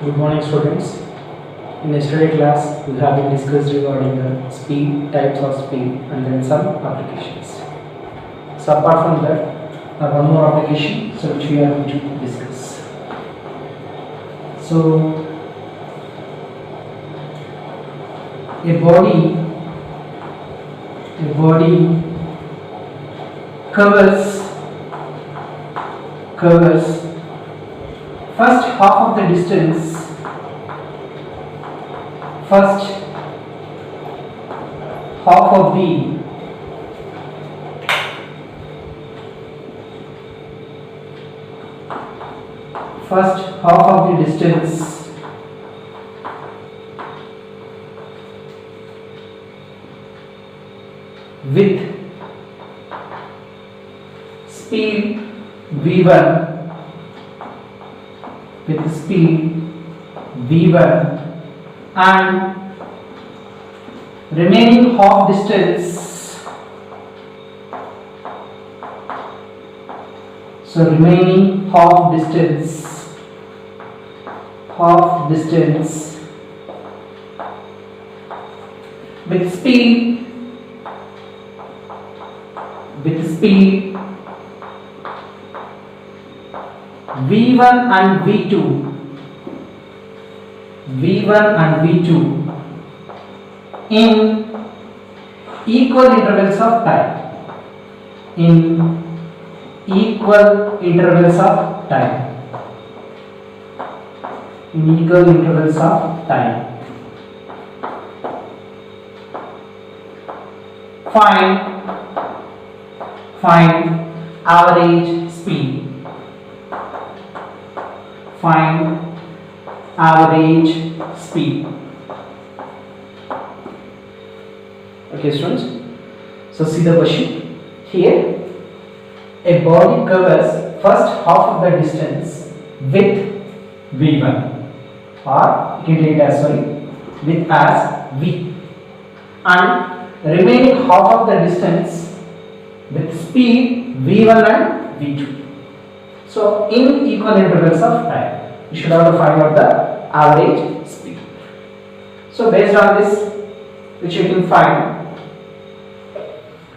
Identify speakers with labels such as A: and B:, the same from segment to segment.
A: Good morning, students. In yesterday's class, we have been discussed regarding the speed, types of speed, and then some applications. So apart from that, one more application, so which we are going to discuss. So a body covers first half of the distance, first half of the distance with speed v1 and remaining half distance, so remaining half distance with speed v1 and v2 in equal intervals of time. Find average speed. Okay, students. So see the question here. A body covers first half of the distance with v1, or you can take it as with as v, and remaining half of the distance with speed v1 and v2. So in equal intervals of time, you should have to find out the average speed. So based on this, which you can find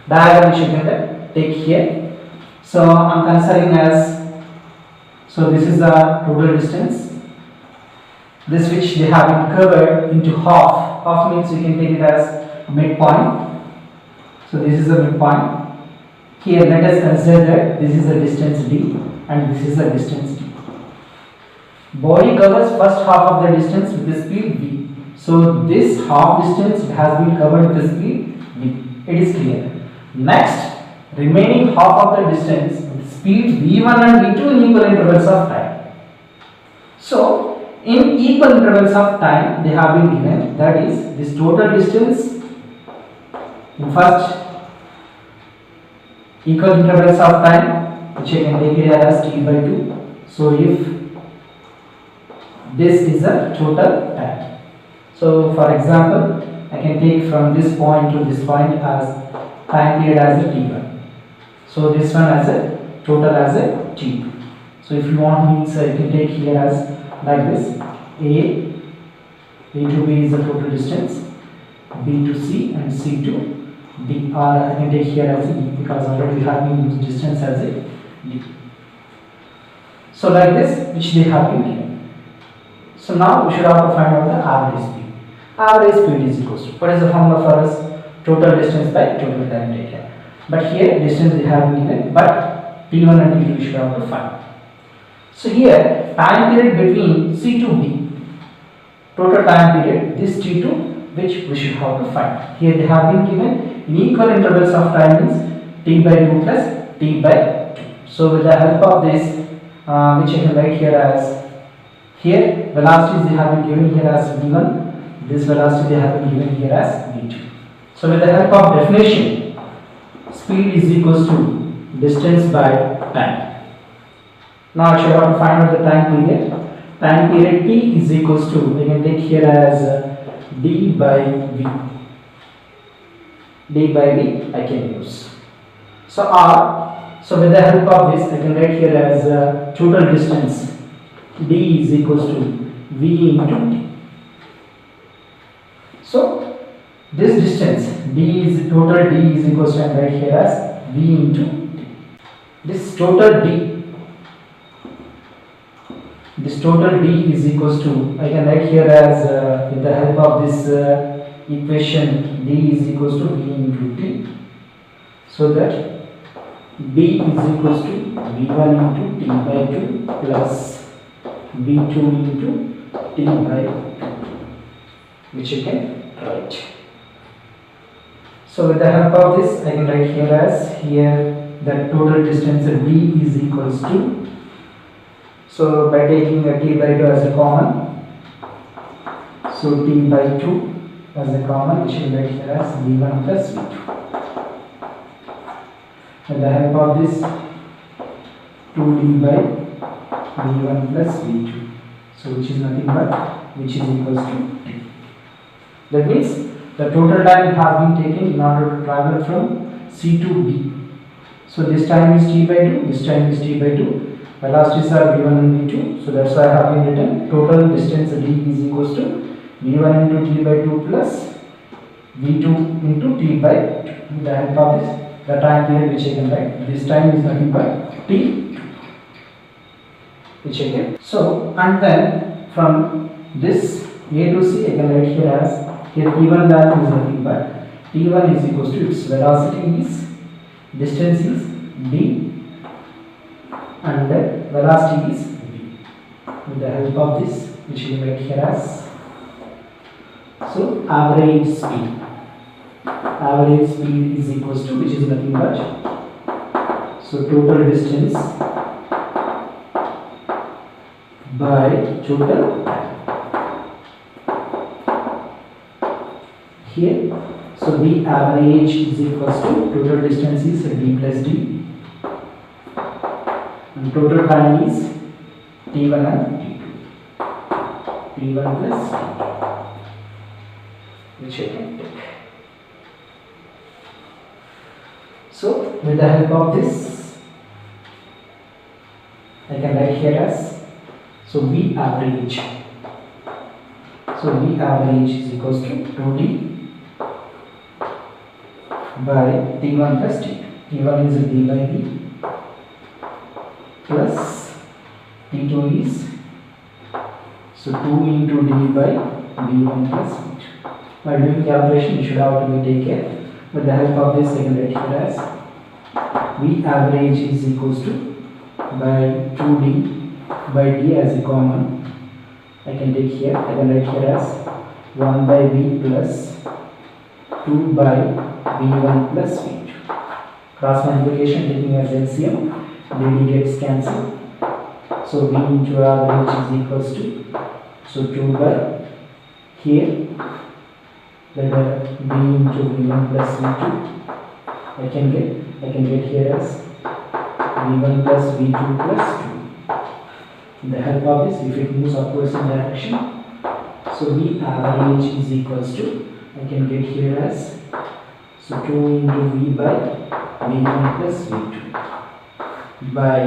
A: diagram which you can take here. So I am considering as, so this is the total distance, this which they have been covered into half means you can take it as midpoint. So this is the midpoint. Here let us consider that this is the distance d and this is the distance d. Body covers first half of the distance with the speed v. So this half distance has been covered with the speed v. It is clear. Next, remaining half of the distance with speed v1 and v2 in equal intervals of time. So in equal intervals of time they have been given, that is this total distance in first equal intervals of time, which I can take it as t by 2. So if this is a total time, so for example I can take from this point to this point as time period as a t1. So this one as a total as a t2. So if you want means you can take here as like this: a to b is the total distance, b to c and c to d, or I can take here as a d because already we have been used distance as a d. So like this, which they have been given. So now we should have to find out the average speed. Average speed is equals to, what is the formula for us? Total distance by total time taken. But here distance they have been given, but t1 and t2 we should have to find. So here time period between c to b, total time period, this t2 which we should have to find. Here they have been given in equal intervals of time means t by 2 plus t by 2. So with the help of this, which I can write here as, here velocities they have been given here as v1, this velocity they have been given here as v2. So with the help of definition, speed is equals to distance by time. Now I should have to find out the time period. Time period t is equals to, we can take here as d by v. d by v I can use. So with the help of this I can write here as total distance d is equals to v into t. So this distance total d is equals to, right here as v into t. This total d is equals to, I can write here as with the help of this equation, d is equals to v into t, so that b is equals to v1 into t by 2 plus v2 into t by 2, which you can write. So with the help of this, I can write here as the total distance d is equals to, so by taking t by 2 as a common, so t by 2 as a common, which will write here as v1 plus v2. With the help of this, 2d by v1 plus v2, so which is nothing but which is equals to t. That means the total time has been taken in order to travel from C to B. So this time is t by 2, this time is t by 2. Velocities are v1 and v2, so that's why I have been written total distance d is equals to v1 into t by 2 plus v2 into t by 2. With the help of this, the time period which I can write, this time is nothing but t, which I can. So, and then from this A to C, I can write here as, here t1 value is nothing but t1 is equals to, its velocity is, distance is d, and the velocity is v. With the help of this, which we write here as, so average speed is equals to, which is nothing but, so total distance by total time. Here, so the average is equals to, total distance is d plus d, and total time is t1 and t2, t1 plus t2, which I can take. So with the help of this, I can write here as, so V average. So V average is equals to 2D by T1 plus T2. T1 is D by V plus T2 is, so 2 into D by V1 plus V2. While doing calculation, you should have to take care. With the help of this, I can write here as V average is equals to, by 2D by D as a common, I can take here, I can write here as 1 by V plus 2 by V1 plus V2. Cross multiplication taking as LCM, DD gets cancelled. So V into average is equals to, so 2 by, here, that V into V1 plus V2, I can get here as V1 plus V2 plus 2. With the help of this, if it moves upwards in direction, so V average is equals to, I can get here as, so 2 into V by V1 plus V2 by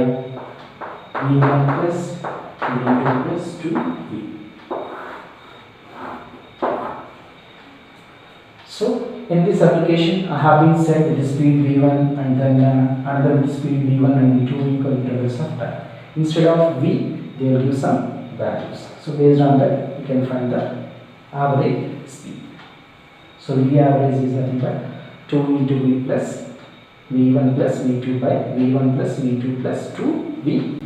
A: V1 plus V2 plus 2V. So in this application, I have been set the speed V1 and then another speed V1 and V2 equal intervals of time. Instead of V, they will give some values. So based on that, you can find the average speed. So V average is nothing but 2 into V plus V1 plus V2 by V1 plus V2 plus 2V.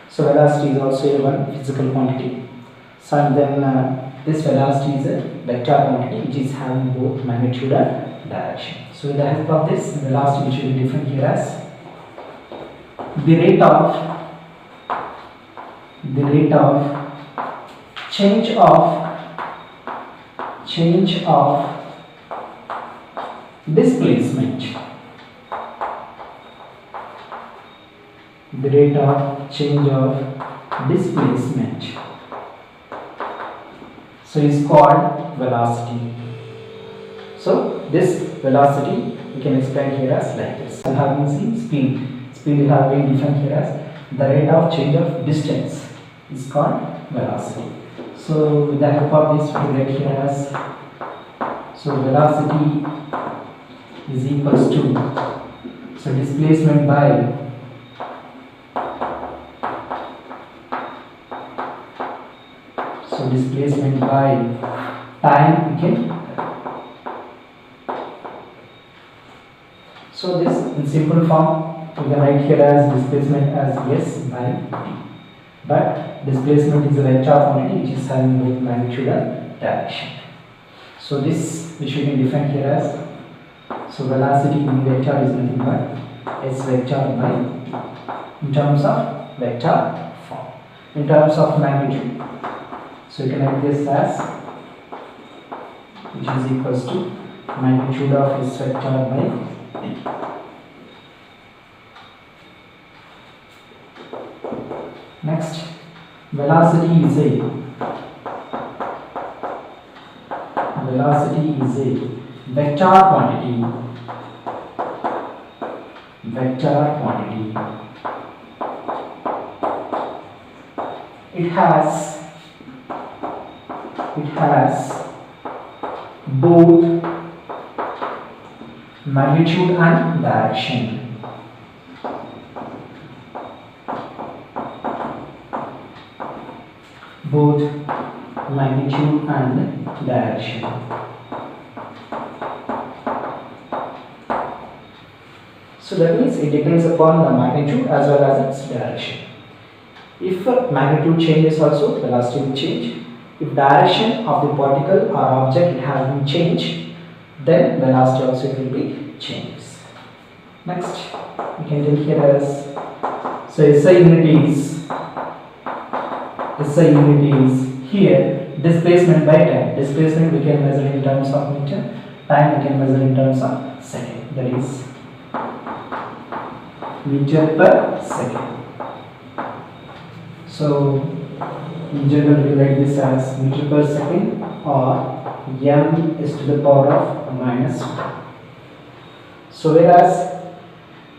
A: So velocity is also one physical quantity. So and then this velocity is a vector quantity which is having both magnitude and direction. So with the help of this velocity, which will be defined here as the rate of the rate of change of displacement. The rate of change of displacement. So is called velocity. So this velocity we can explain here as like this. We have been seen speed. Speed we have been defined here as the rate of change of distance is called velocity. So with the help of this we write here as, so velocity is equals to, so displacement by time again. So this in simple form we can write here as displacement as S by T. But displacement is a vector quantity which is having both magnitude and direction. So this we should define here as, so velocity in vector is nothing but S vector by T in terms of vector form. In terms of magnitude, so you can write this as, which is equals to magnitude of S vector by T. Next, velocity is a vector quantity. It has both magnitude and direction. Both magnitude and direction. So that means it depends upon the magnitude as well as its direction. If magnitude changes also, velocity will change. If direction of the particle or object it has been changed, then velocity also will be changes. Next, we can take here as, so SI unit is here displacement by time. Displacement we can measure in terms of meter, time we can measure in terms of second, that is meter per second. So in general we write this as meter per second, or m is to the power of minus 1. So whereas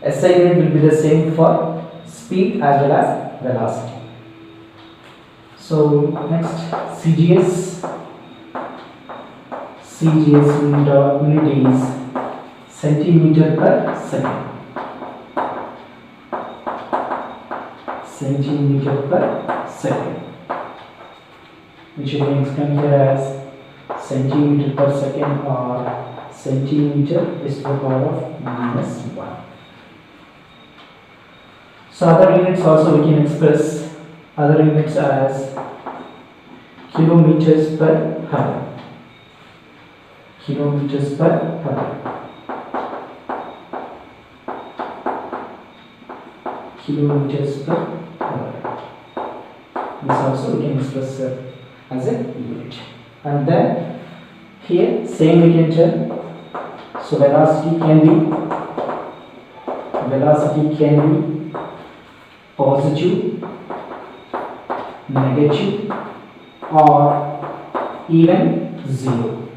A: SI unit will be the same for speed as well as velocity. So next, CGS unit is centimeter per second. Centimeter per second, which you can explain here as centimeter per second, or centimeter is to the power of minus 1. So other units also we can express other units as kilometers per hour. Kilometers per hour. Kilometers per hour. This also we can express as a unit. And then here same we can tell. So velocity can be positive, negative, or even 0.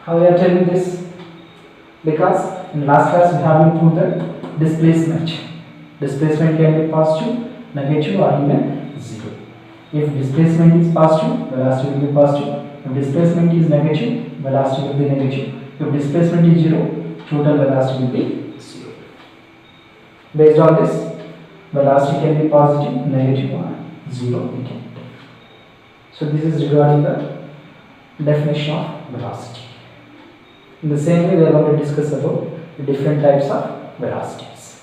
A: How we are telling this? Because in last class we have put the displacement. Displacement can be positive, negative, or even 0. If displacement is positive, velocity will be positive. If displacement is negative, velocity will be negative. If displacement is 0, total velocity will be 0. Based on this, velocity can be positive, negative, or 0 we can take. So this is regarding the definition of velocity. In the same way, we are going to discuss about the different types of velocities.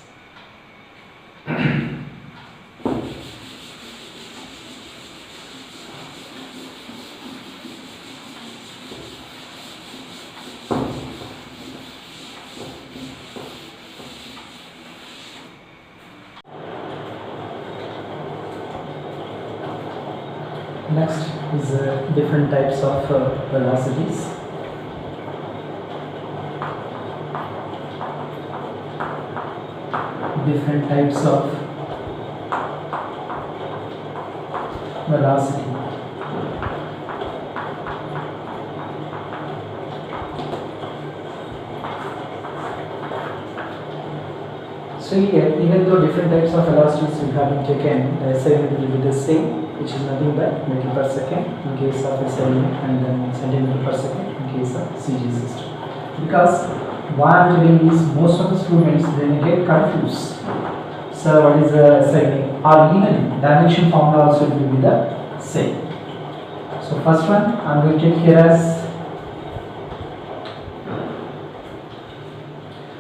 A: Next is different types of velocities. Different types of velocity. So here, even though different types of velocities we have been taken, the SI unit will be the same, which is nothing but meter per second in case of SI unit, and then centimeter per second in case of CG system. Because why I am telling is, most of the students they may get confused. So what is the SI unit? Or even dimension formula also will be the same. So first one I am going to take here as,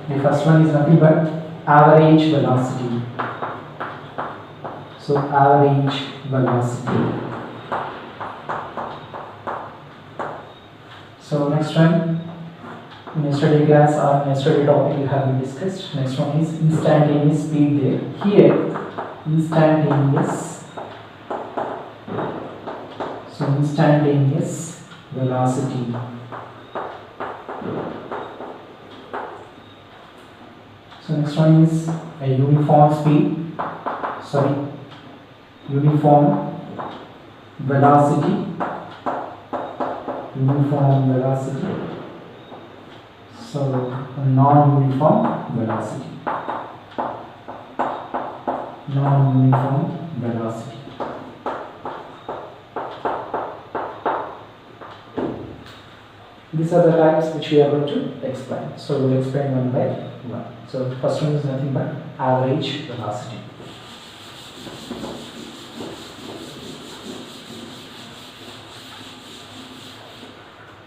A: the first one is nothing but average velocity. So average velocity. So next one, in yesterday class or yesterday topic we have been discussed. Next one is instantaneous speed there. Here instantaneous. So instantaneous velocity. So next one is a uniform speed, uniform velocity, so a non-uniform velocity, These are the types which we are going to explain. So we will explain one by one. So the first one is nothing but average velocity.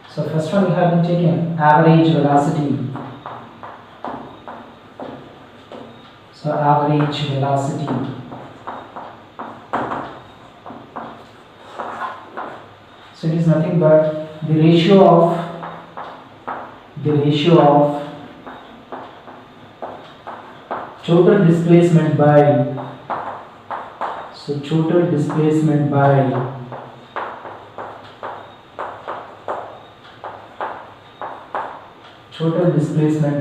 A: So first one we have been taken average velocity. So average velocity. So it is nothing but the ratio of total displacement by total displacement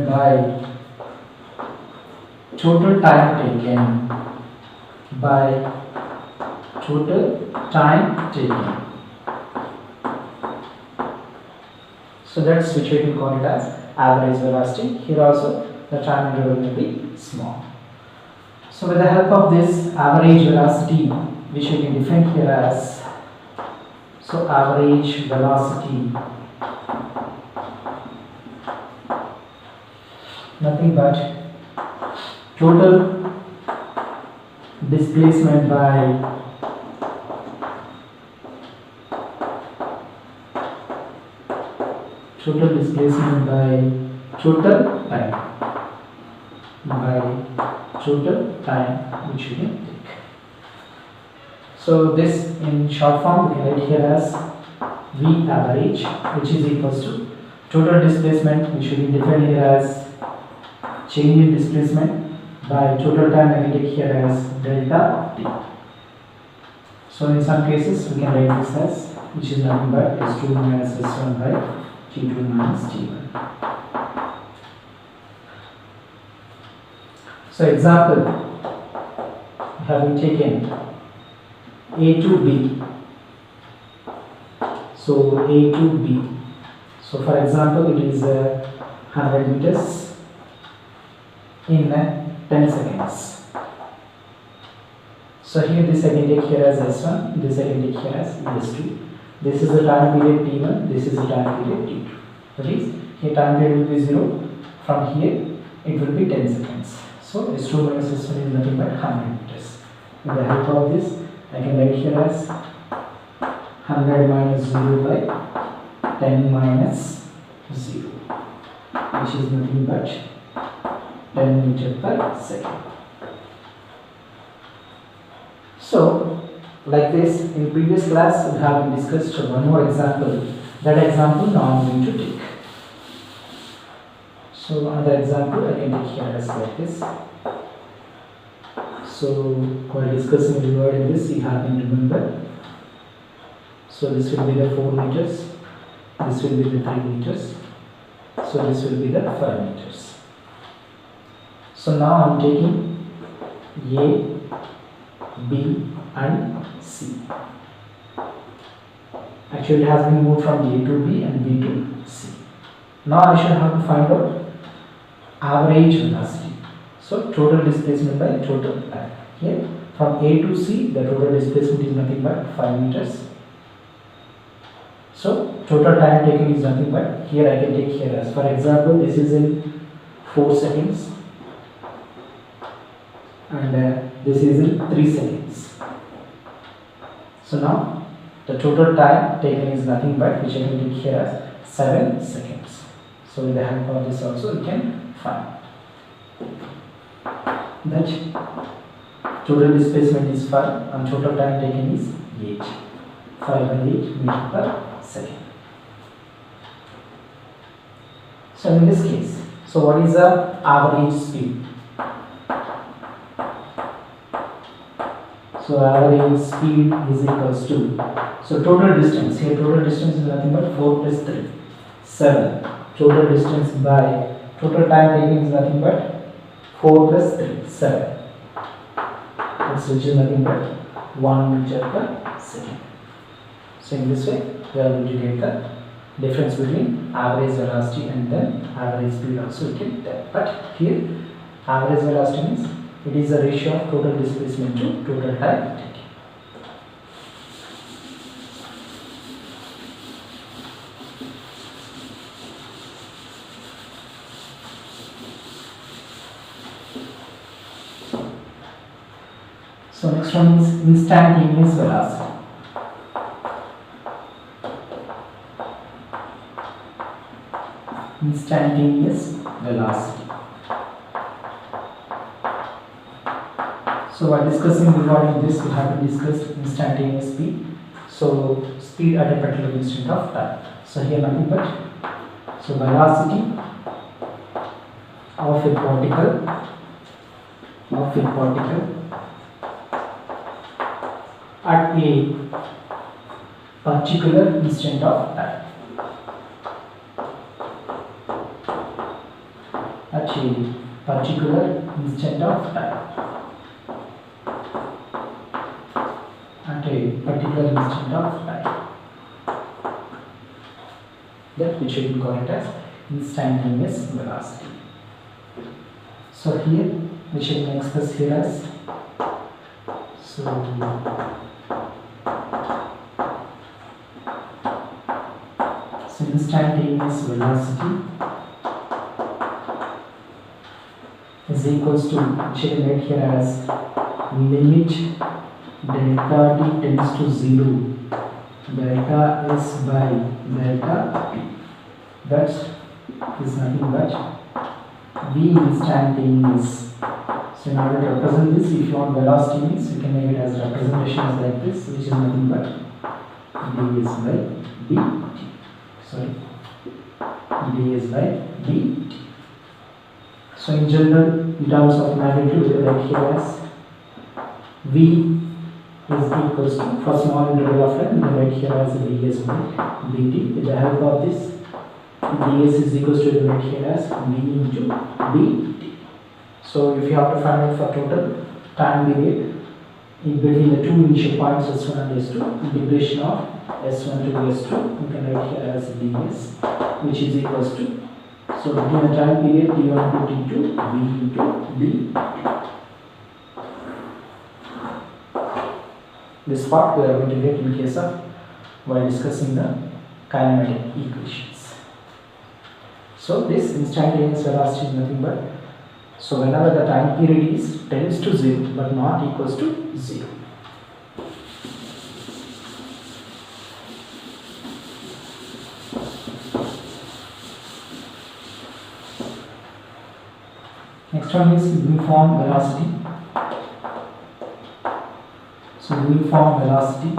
A: by total time taken by total time taken. So that's which we can call it as average velocity. Here also the time interval may be small. So with the help of this average velocity, which we can define here as, so average velocity, nothing but total displacement by total time which we can take. So this in short form we can write here as V average, which is equals to total displacement, which we can define here as change in displacement by total time, I can take here as delta T. So in some cases we can write this as, which is nothing but S2 minus S1 by T2 minus T1. So example, we have been taken A to B. So A to B. So for example, it is 100 meters in 10 seconds. So here this I can take here as S1, this I can take here as S2. This is the time period T1, this is the time period T2. That is, here time period will be 0, from here it will be 10 seconds. So S2 minus S1 is nothing but 100 meters. With the help of this, I can write here as 100 minus 0 by 10 minus 0, which is nothing but 10 meters per second. So, like this, in previous class we have discussed one more example. That example now I am going to take. So another example I can take here as like this. So while discussing regarding this, you have to remember So this will be the 4 meters, this will be the 3 meters, so this will be the 5 meters. So now I am taking A, B and C. Actually it has been moved from A to B and B to C. Now I should have to find out average velocity. So total displacement by total time. Here from A to C the total displacement is nothing but 5 meters. So total time taken is nothing but, here I can take here as, for example, this is in 4 seconds and this is in 3 seconds. So now the total time taken is nothing but, which I can take here as 7 seconds. So with the help of this also we can find that total displacement is 5 and total time taken is 8. 5 by 8 meter per second. So in this case, so what is the average speed? So average speed is equals to, so total distance, here total distance is nothing but 4 plus 3, 7. Total distance by total time taken is nothing but 4 plus 3, 7. That's which is nothing but 1 meter per second. So in this way we are going to get the difference between average velocity and then average speed also we can tell. But here average velocity means it is the ratio of total displacement to total time taken. So next one is instantaneous velocity. Instantaneous velocity. So while discussing regarding this, we have to discuss instantaneous speed. So speed at a particular instant of time. So here nothing but, so velocity of a particle at a particular instant of time. At a particular instant of time. At a particular instant of time. That which we call it as instantaneous velocity. So here which we can express here as, so instantaneous velocity is equals to, which I can write here as limit delta t tends to 0, delta s by delta t. That is nothing but v instantaneous. So in order to represent this, if you want velocity means, you can make it as representation as like this, which is nothing but ds by dt. Sorry, ds by dt. So in general, in terms of magnitude, we write here as v is equals to, for small interval of time, we write here as ds by dt. With the help of this, ds is equals to, we write here as v into dt. So if you have to find out for total time period in between the two initial points s1 and s2, integration of s1 to s2, you can write here as ds, which is equals to, so between the time period t1 to t2, v into d. This part we are going to get in case of while discussing the kinematic equations. So this instantaneous velocity is nothing but, so whenever the time period is tends to 0 but not equals to 0. Next one is uniform velocity. So uniform velocity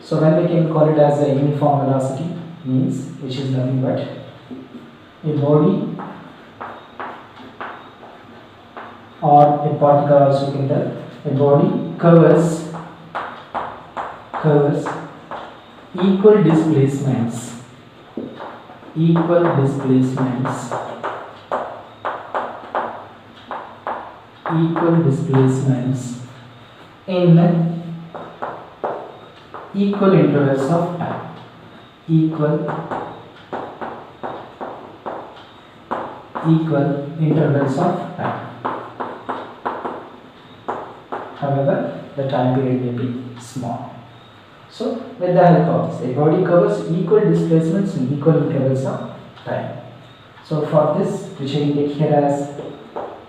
A: so when we can call it as a uniform velocity means, which is nothing but a body or a particle also you can tell. A body covers equal displacements in equal intervals of time. Equal intervals of time. However, the time period may be small. So, with the help of this, a body covers equal displacements in equal intervals of time. So, for this, we shall take here as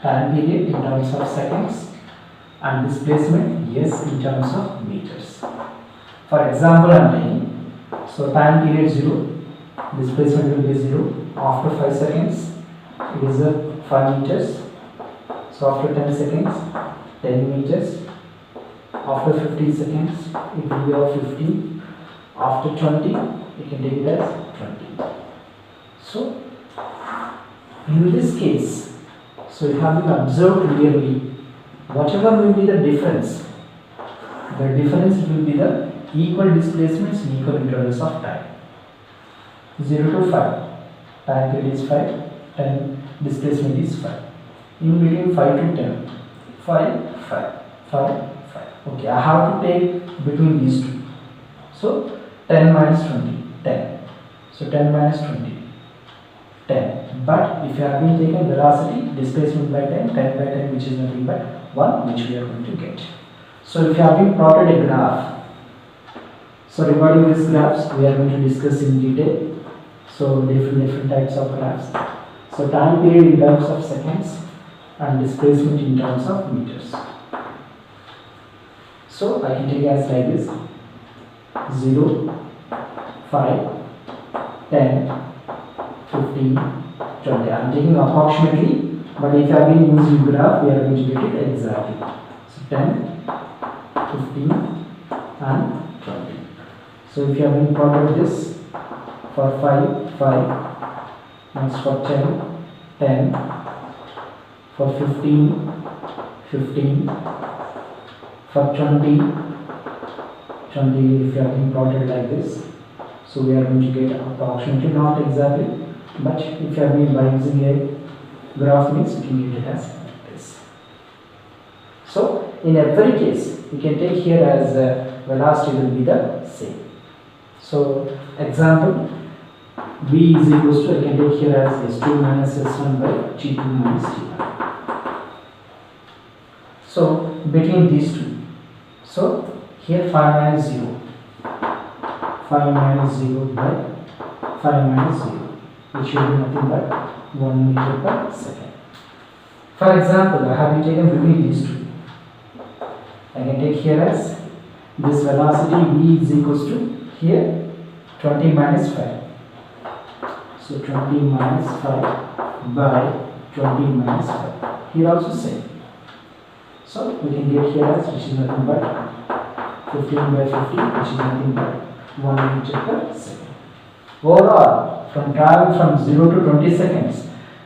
A: time period in terms of seconds and displacement yes in terms of meters. For example, I am taking, so time period 0, displacement will be 0 after 5 seconds. It is 5 meters. So after 10 seconds, 10 meters. After 15 seconds, it will be of 15. After 20, you can take it as 20. So in this case, so you have to observe clearly whatever will be the difference. The difference will be the equal displacements in equal intervals of time. 0 to 5, time period is 5. 10 displacement is 5. In between 5 to 10, 5, 5, 5, 5. Okay, I have to take between these two. So 10 minus 20, 10. So 10 minus 20, 10. But if you have been taken velocity, displacement by 10, 10 by 10, which is nothing but 1, which we are going to get. So if you have been plotted a graph, so regarding these graphs, we are going to discuss in detail. So different types of graphs. So time period in terms of seconds and displacement in terms of meters. So I can take as like this: 0, 5, 10, 15, 20. I am taking approximately, but if I have been using graph, we are going to get it exactly. So 10, 15 and 20. So if you have been plotted this for 5, 5. Next for 10, 10, for 15, 15, for 20, 20 if you have been plotted like this. So we are going to get approximately, not exactly, but if you have been by using a graph means you can get it as this. So in every case, you can take here as velocity will be the same. So example, V is equals to, I can take here as S2 minus S1 by T2 minus T1. So between these two, so here 5 minus 0, 5 minus 0 by 5 minus 0, which will be nothing but 1 meter per second. For example, I have been taken between these two. I can take here as this velocity V is equals to here 20 minus 5. So 20 minus 5 by 20 minus 5. Here also same. So we can get here as, which is nothing but 15 by 50, which is nothing but 1 meter per second. Overall, from travel from 0 to 20 seconds,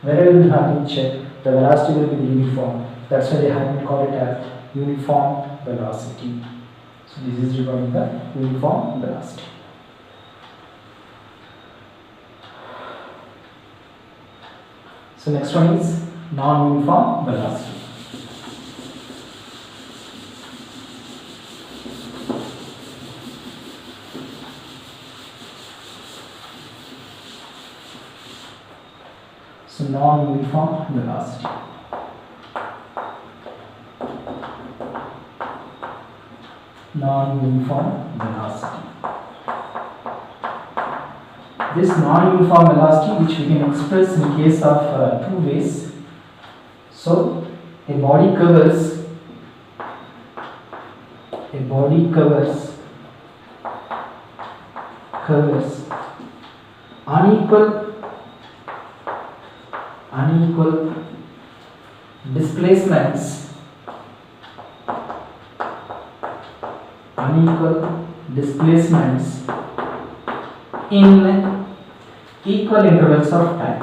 A: wherever you have to check, the velocity will be uniform. That's why they have been called it as uniform velocity. So this is regarding the uniform velocity. So next one is non-uniform velocity. So non-uniform velocity. Non-uniform velocity. This non-uniform velocity, which we can express in case of two ways. So a body covers unequal displacements in equal intervals of time.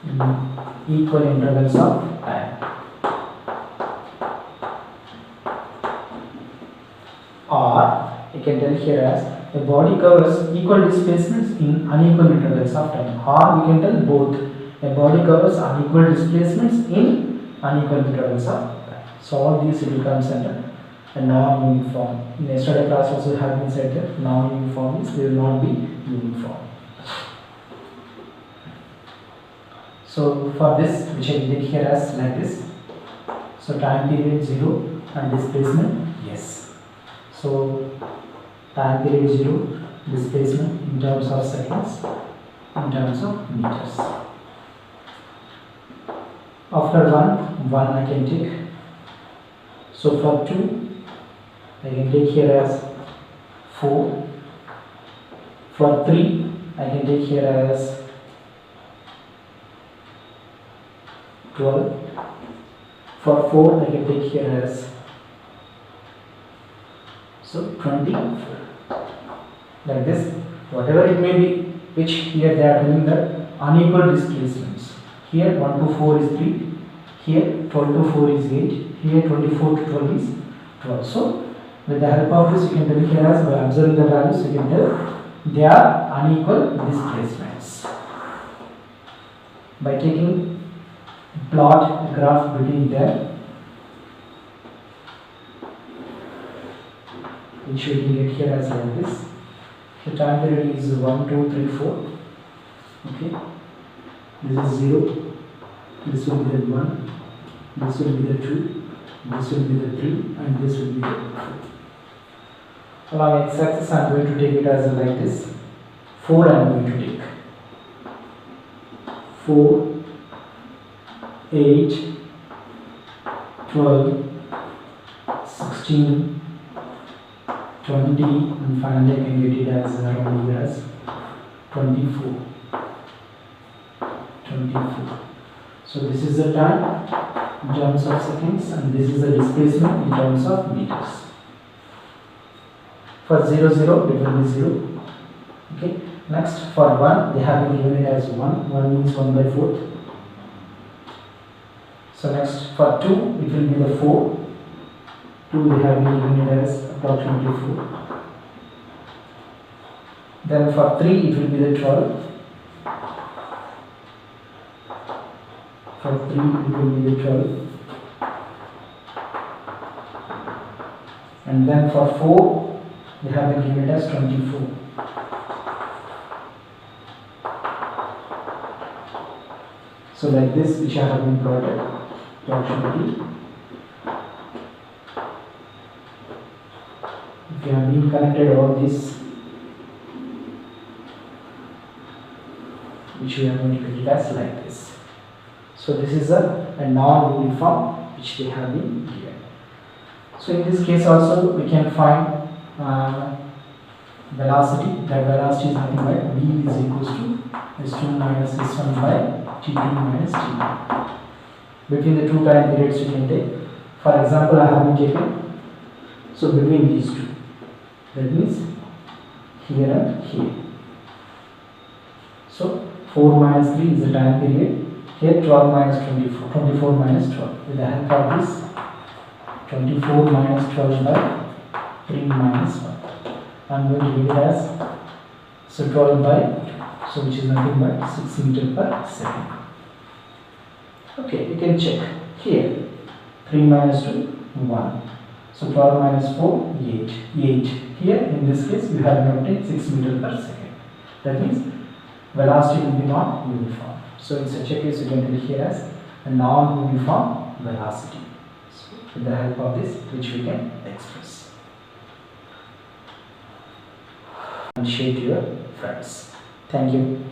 A: in equal intervals of time. Or you can tell here as a body covers equal displacements in unequal intervals of time. Or we can tell both. A body covers unequal displacements in unequal intervals of time. So all these will comes under a non-uniform. In yesterday class also have been said that non-uniform is they will not be uniform. So for this, which I did here as like this. So time period 0 and displacement yes. So time period 0, displacement in terms of seconds, in terms of meters. After 1 I can take. So for 2 I can take here as 4. For 3 I can take here as 12. For 4 I can take here as 24. Like this, whatever it may be, which here they are telling that unequal displacements. Here 1 to 4 is 3, here 12 to 4 is 8, here 24 to 12 is 12. So with the help of this you can tell here as by observing the values you can tell they are unequal displacements. By taking plot a graph between them, which we can get here as like this. The time period is 1, 2, 3, 4. Okay, this is 0. This will be the 1. This will be the 2. This will be the 3, and this will be the 4. Along x-axis, I am going to take it as like this. 4 I am going to take. 4, 8, 12, 16, 20, and finally I can get it as around here as 24. 24. So this is the time in terms of seconds, and this is the displacement in terms of meters. For 0, 0, it will be 0. Okay. Next, for 1, they have been given it as 1. 1 means 1 by 4th. So next, for 2, it will be the 4. 2 they have been given it as approximately 4. Then for 3, it will be the 12. For 3, it will be the 12. And then for 4, they have been given it as 24. So like this, which I have been plotted approximately. If you have been connected all this, which we are going to get it as like this. So this is a non-uniform which they have been given. So in this case also we can find velocity. That velocity is nothing but v is equals to s2 minus s1 by t2 minus t1. Between the two time periods you can take. For example, I have been taken. So between these two, that means here and here. So 4 minus 3 is the time period. Here 12 minus 24, 24 minus 12. With the help of this, 24 minus 12 by 3 minus 1. I am going to give it as, so 12 by 2, so which is nothing but 6 meter per second. Okay, you can check. Here 3 minus 2, 1. So 12 minus 4, 8. 8. Here in this case we have noted 6 meter per second. That means velocity will be not uniform. So in such a case you can take here as a non-uniform velocity. So with the help of this, which we can express. And share to your friends. Thank you.